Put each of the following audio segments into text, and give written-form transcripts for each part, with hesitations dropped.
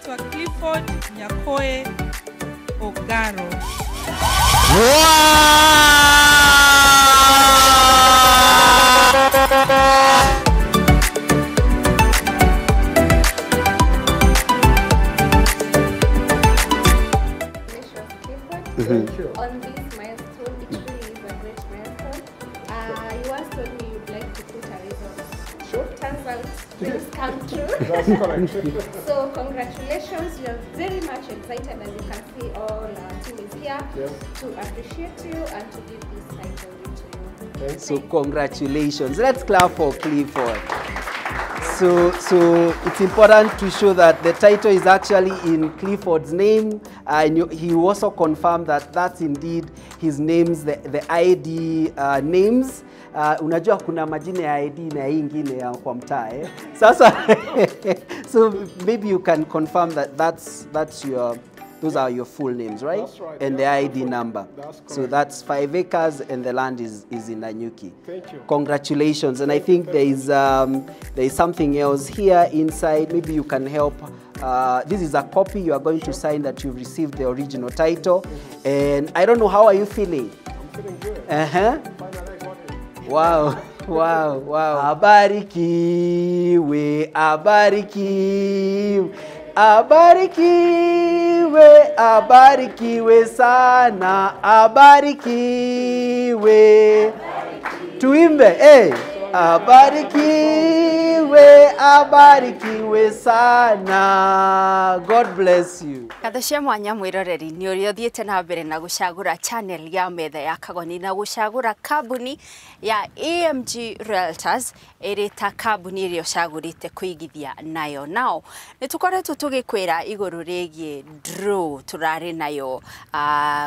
anaitwa Clifford Nyakoe Ogaro. Thank you. On this milestone, it really is a great milestone. You once told me you'd like to put a result. Sure. Turns out dreams come true. That's correct. So congratulations, we are very much excited, as you can see all our team is here to appreciate you and to give this title to you. So congratulations. Let's clap for Clifford. So it's important to show that the title is actually in Clifford's name. He also confirmed that that's indeed his names, the ID names. Unajua kuna majina ya ID na ingine ya kwa mtaa eh? Sasa so maybe you can confirm that those are your full names, right? That's right. And the ID number. That's correct. So that's 5 acres and the land is in Nanyuki. Thank you. Congratulations. And I think there is something else here inside. Maybe you can help. This is a copy you are going to sign that you've received the original title. And I don't know, how are you feeling? I'm feeling good. Uh-huh. Finally I got it. Wow. Wow, wow. Abarikiwe, abarikiwe. Abarikiwe, abarikiwe sana, abarikiwe. Tuimbe, hey. Abarikiwe, abarikiwe sana. God bless you. Kathashia mwanya mwiroreri ni uri othiete na mbere na gucagura channel ya Metha ya Kagoni na gucagura kambuni ya AMG Realtors irita kambuni iria ucagurite kuigithia nayo. Nao nitukoretwo tugikwira iguru rigie draw turari nayo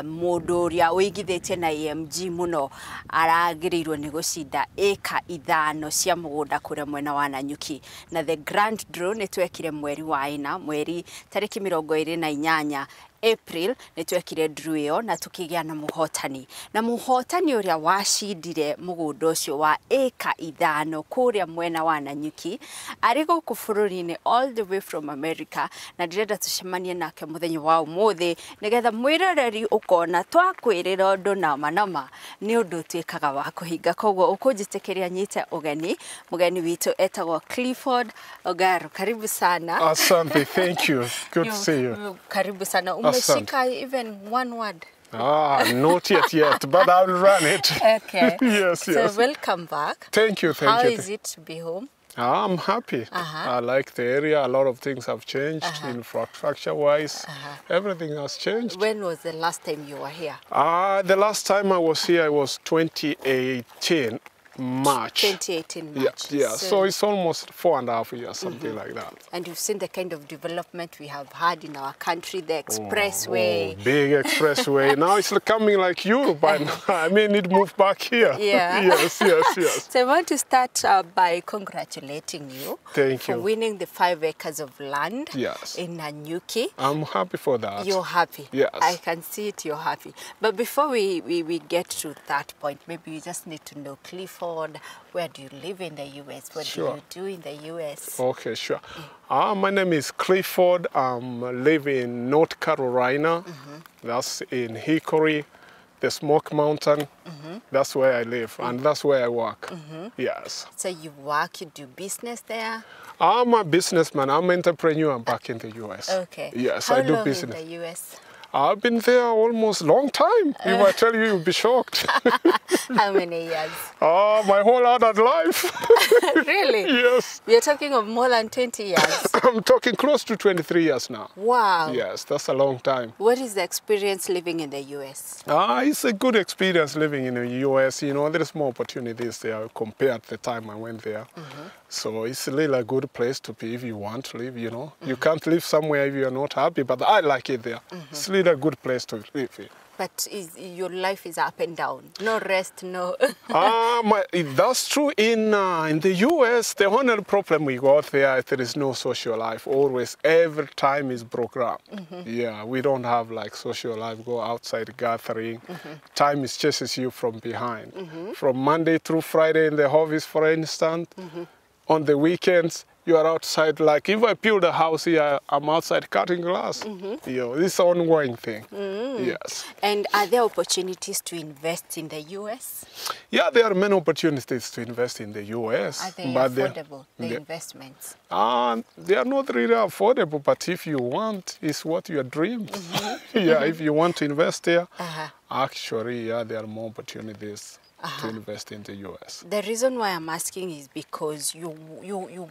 mundu uria uigithitie na AMG muno aragirirwo ni gucinda eka ithano cia mugunda kuria mwena wa Nanyuki, na the grand draw nitwekire mweri wa ina, mweri tariki 28 April nitwekire draw iyo na tukigia na muhotani uria wacindire mugunda ucio wa eka ithano kuria mwena wa Nanyuki ari guku bururi-ini all the way from America, na ndirenda tucemanie nake muthenya wa umuthi nigetha mwiroreri ukona twakwirira undu nama ni undu twikaga wa kuhinga. Koguo ukunjitikiria nyite mugeni witu etagwo Clifford Ogaro. Karibu sana. Asante, thank you. Good to see you. Karibu sana. Umeshika even one word? Not yet, but I'll run it. Okay. Yes. So welcome back. Thank you. How is it to be home? I'm happy. I like the area. A lot of things have changed infrastructure-wise. Everything has changed. When was the last time you were here? The last time I was here was 2018. March. 2018 March. Yeah. So it's almost 4.5 years, something like that. And you've seen the kind of development we have had in our country, the expressway. Big expressway. Now it's coming like Europe, and I may need to move back here. Yeah. Yes. So I want to start by congratulating you. Thank you. For winning the 5 acres of land Yes. in Nanyuki. I'm happy for that. You're happy. Yes. I can see it, you're happy. But before we get to that point, maybe you just need to know, Clifford, where do you live in the US? What do you do in the US? Okay, sure. My name is Clifford. I live in North Carolina. That's in Hickory, the Smoke Mountain. That's where I live, and that's where I work. Yes. So you work, you do business there? I'm a businessman. I'm an entrepreneur back in the US. Okay. Yes, How I do long business. in the US? I've been there almost long time. If I tell you, you'll be shocked. How many years? My whole adult life. Really? Yes. We're talking of more than 20 years. I'm talking close to 23 years now. Wow. Yes, that's a long time. What is the experience living in the US? It's a good experience living in the US. You know, there's more opportunities there compared to the time I went there. So it's really a good place to be if you want to live, you know. You can't live somewhere if you're not happy, but I like it there. It's really a good place to live in. But your life is up and down, no rest, no... That's true. In the US, the only problem we got there is no social life. Always, every time is programmed. Yeah, we don't have like social life, go outside gathering. Time is chases you from behind. From Monday through Friday in the office, for instance, on the weekends, you are outside. Like if I build a house here, I'm outside cutting glass. You know, this ongoing thing. Yes. And are there opportunities to invest in the U.S.? Yeah, there are many opportunities to invest in the U.S. Are they but affordable, the investments? They are not really affordable, but if you want, it's what your dreams. Yeah, if you want to invest there, actually, yeah, there are more opportunities to invest in the U.S. The reason why I'm asking is because you're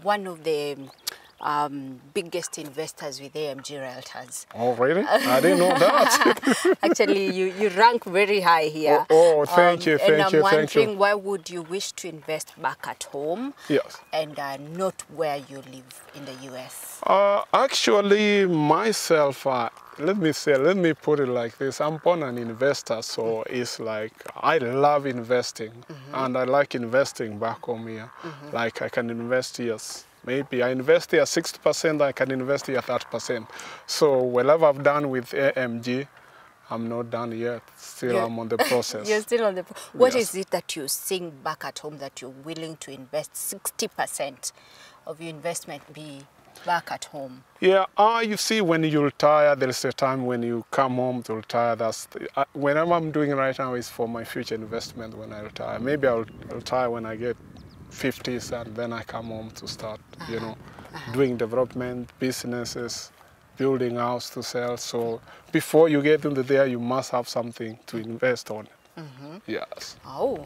one of the biggest investors with AMG Realtors. Oh, really? I didn't know that. Actually, you rank very high here. Oh, thank you, thank you, thank you. And I'm wondering, why would you wish to invest back at home? Yes. And not where you live in the U.S.? Actually, myself, let me put it like this. I'm born an investor, so it's like I love investing, and I like investing back home here. Like I can invest here. Maybe I invest here 60%, I can invest here 30%. So whatever I've done with AMG, I'm not done yet. Still, I'm on the process. You're still on the process. What is it that you're seeing back at home that you're willing to invest 60% of your investment be back at home? Yeah, you see, when you retire, there is a time when you come home to retire. That's whatever I'm doing right now is for my future investment when I retire. Maybe I'll retire when I get 50s, and then I come home to start, you know, doing development, businesses, building house to sell. So before you get into there, you must have something to invest on. Yes. Oh,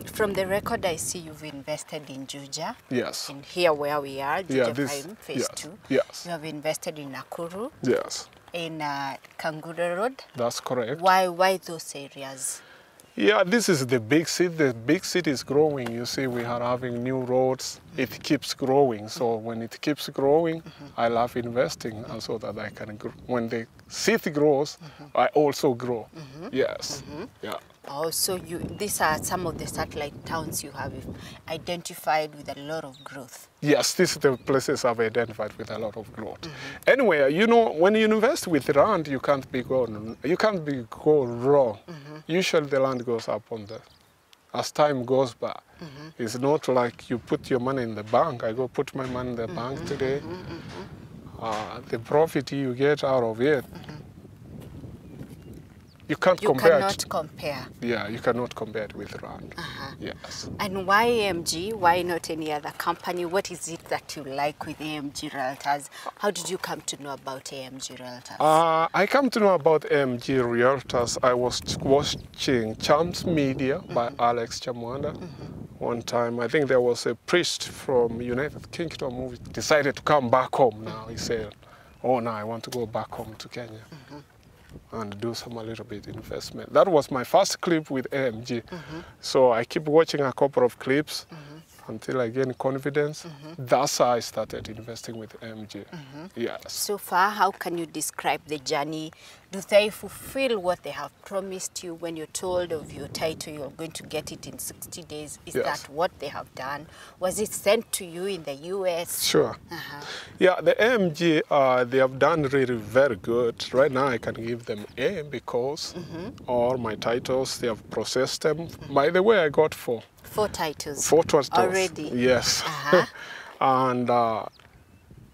from the record I see you've invested in Juja. Yes. In here where we are, Juja Prime, Phase 2. Yes. You have invested in Nakuru. Yes. In Kangura Road. That's correct. Why those areas? Yeah, this is the big city. The big city is growing. You see, we are having new roads. It keeps growing. So when it keeps growing, I love investing, and so that I can grow. When the city grows, I also grow. Yes. Yeah. Oh, so these are some of the satellite towns you have identified with a lot of growth. Yes, these are the places I've identified with a lot of growth. Anyway, you know, when you invest with land, you can't be go wrong. Usually the land goes up as time goes by. It's not like you put your money in the bank. I go put my money in the bank today. The profit you get out of it, you can't compare. You cannot compare. Yeah, you cannot compare it with rand. Yes. And why AMG? Why not any other company? What is it that you like with AMG Realtors? How did you come to know about AMG Realtors? I come to know about AMG Realtors. I was watching Champs Media by Alex Chamwanda. One time, I think there was a priest from United Kingdom who decided to come back home now. He said, oh, now I want to go back home to Kenya. And do a little bit investment. That was my first clip with AMG. So I keep watching a couple of clips until I gain confidence. That's how I started investing with AMG. Yes. So far, how can you describe the journey? Do they fulfill what they have promised you when you're told of your title, you're going to get it in 60 days? Is that what they have done? Was it sent to you in the US? Sure. Yeah, the AMG, they have done really very good. Right now, I can give them A because all my titles, they have processed them. By the way, I got 4. 4 titles. 4 titles. Already? Yes. And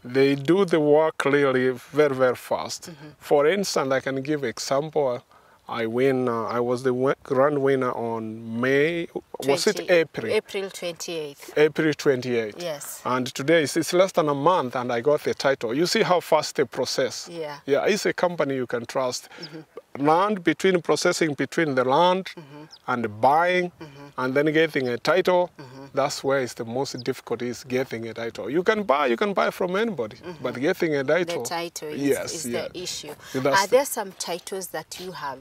they do the work really very, very fast. For instance, I can give example. I was the grand winner on was it April? April 28th. April 28th. Yes. And today it's less than a month and I got the title. You see how fast they process. Yeah. Yeah, it's a company you can trust. Processing between the land and buying and then getting a title. That's where it's the most difficult is getting a title. You can buy from anybody, but getting a title. The title is the issue. Are there some titles that you have,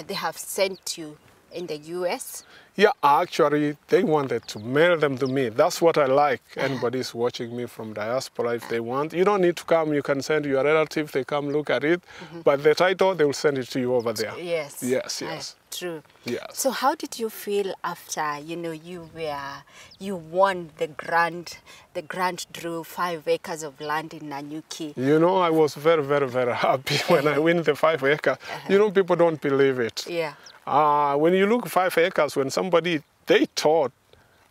they have sent you in the US? Yeah, actually, they wanted to mail them to me. That's what I like. Anybody's watching me from diaspora, if they want. You don't need to come. You can send your relative. They come look at it. But the title, they will send it to you over there. Yes. Yes, yes. True. Yes. So how did you feel after, you won the grand draw, 5 acres of land in Nanyuki? You know, I was very, very, very happy when I win the 5 acres. You know, people don't believe it. Yeah. When you look 5 acres, when somebody, they thought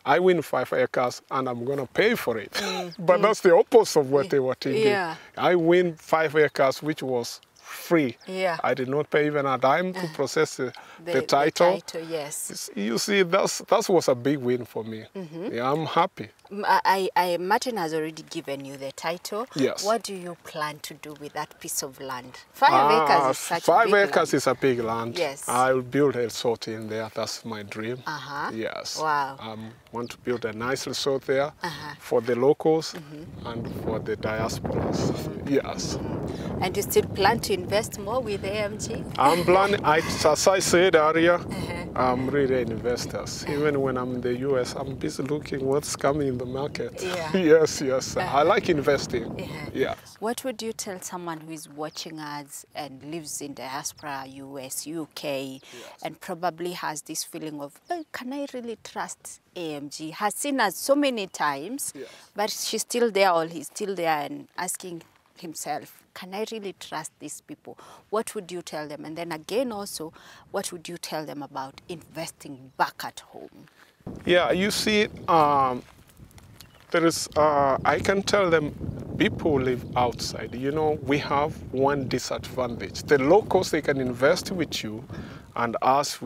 I win 5 acres and I'm going to pay for it. But that's the opposite of what they were thinking. Yeah. I win 5 acres, which was free. Yeah. I did not pay even a dime to process the title. The title, yes. You see, that was a big win for me. Yeah, I'm happy. Martin has already given you the title. Yes. What do you plan to do with that piece of land? 5 acres is such a big 5 acres land. is a big land. Yes. I'll build a resort in there. That's my dream. Yes. Wow. I want to build a nice resort there for the locals and for the diasporas. Yes. And you still plan to invest more with AMG? I'm planning, as I said earlier, I'm really an investor. Even when I'm in the US, I'm busy looking what's coming in the market. Yeah. Yes. I like investing. Yes. What would you tell someone who is watching us and lives in diaspora, US, UK, and probably has this feeling of, oh, can I really trust AMG? Has seen us so many times, but she's still there or he's still there and asking himself, can I really trust these people? What would you tell them? And then again also, what would you tell them about investing back at home? Yeah, you see, there is, I can tell them, people who live outside, you know, we have one disadvantage. The locals, they can invest with you, and us,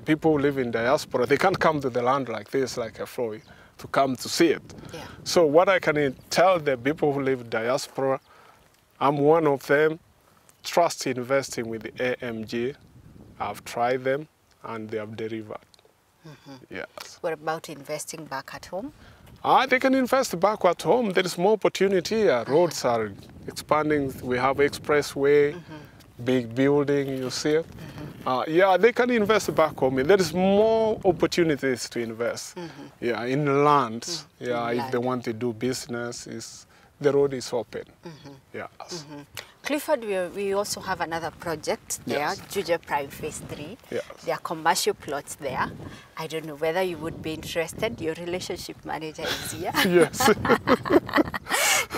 people who live in diaspora, they can't come to the land like this, like a Floyd, to come to see it. Yeah. So what I can tell the people who live in diaspora, I'm one of them, trust investing with the AMG. I've tried them, and they have delivered. Yes. What about investing back at home? They can invest back at home. There is more opportunity here. Roads are expanding. We have expressway, big building, you see. Yeah, they can invest back home. There is more opportunities to invest. Yeah, in lands. Yeah, if they want to do business, the road is open. Yes. Clifford, we also have another project there, Juja Prime Phase 3. Yes. There are commercial plots there. I don't know whether you would be interested. Your relationship manager is here. Yes.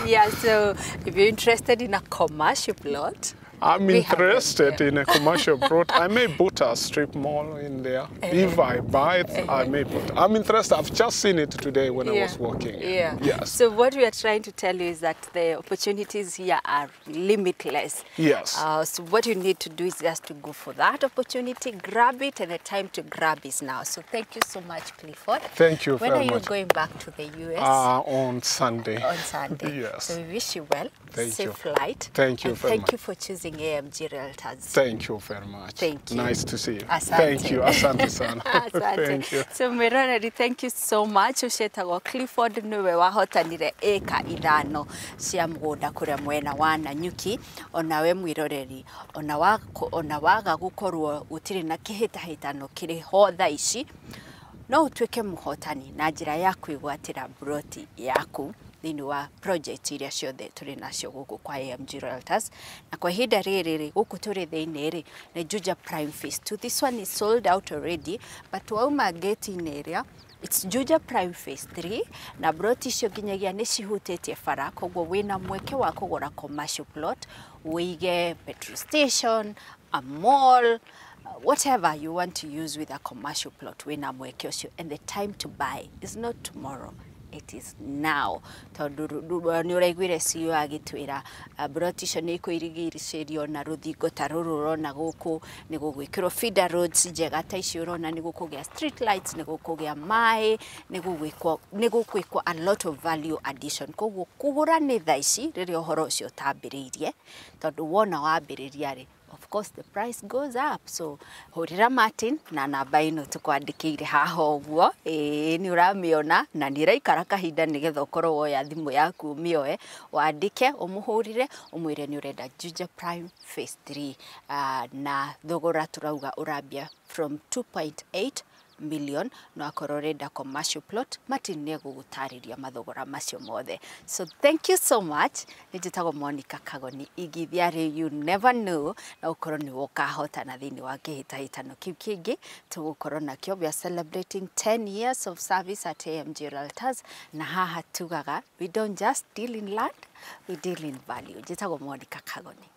Yeah, so if you're interested in a commercial plot, I'm interested in a commercial plot. I may put a strip mall in there. If I buy it, I may put. I'm interested. I've just seen it today when I was walking. Yeah. Yes. So what we are trying to tell you is that the opportunities here are limitless. Yes. So what you need to do is just to go for that opportunity, grab it, and the time to grab is now. So thank you so much, Clifford. Thank you very much. When are you going back to the US? On Sunday. On Sunday. Yes. So we wish you well. Thank you. Safe flight. Thank you very much. Thank you for choosing AMG Realtors. Thank you very much. Thank you. Nice to see you. Asante. Thank you. Asante sana. Asante. Thank you. So Meroreri, thank you so much. Ucetagwo Clifford niwe wahotanire eka 5 cia mugunda kuria mwena wa Nanyuki. Onawe mwiroreri, ona waga gukorwo utiri na kihitahitano kiri ho thaa ici, no utuike muhotani na njira ya kwigwatira broti yaku thini wa project iria ciothe turi nacio guku kwa AMG Realtors. Na kwa ihinda riri guku turi thiini ri ni Juja Prime Phase 2. This one is sold out already, but wauma gate in area it's Juja Prime Phase 3 na broti icio nginyagia ni cihutĩtie bara, koguo wina mweke wa kugura commercial plot, wige petrol station, a mall, whatever you want to use with a commercial plot, wina mweke ucio, and the time to buy is not tomorrow. It is now. Tondu ni uraiguire CEO agitwira broti icio ni ikuirigicĩrio na rũthingo ta rũrũ ũrona gũkũ, ni gũgwĩkĩrwo feeder roads njega ta icio ũrona, ni gũkũgĩa street lights, ni gũkũgĩa maĩ, ni gũgwĩkwo a lot of value addition. Koguo kũgũra nĩ thaa ici rĩrĩa ũhoro ũcio ũtambĩrĩirie, tondu wona wambĩrĩria rĩ, of course the price goes up. So hurira Martin na namba ino tukwandikire haha uguo, ni uramiona na niraikara kahinda nigetha ukorwo woya thimu yaku mioe, wandike umuhurire umwire ni urenda Juja Prime Phase 3 na thogora turauga urambia from 2.8 million no akorwo renda commercial plot. Martin ni egũgũtarĩria mathogora macio mothe. So thank you so much. Nĩnjĩtagwo Monica Kagoni, igithiarĩ you never know na ũkorwo nĩ ũkahotana thĩinĩ wa kĩhĩtahĩtano kĩu kĩngĩ tũgũkorwo nakĩo. We are celebrating 10 years of service at AMG Realtors, na haha tugaga we don't just deal in land, we deal in value. Njĩtagwo Monica Kagoni.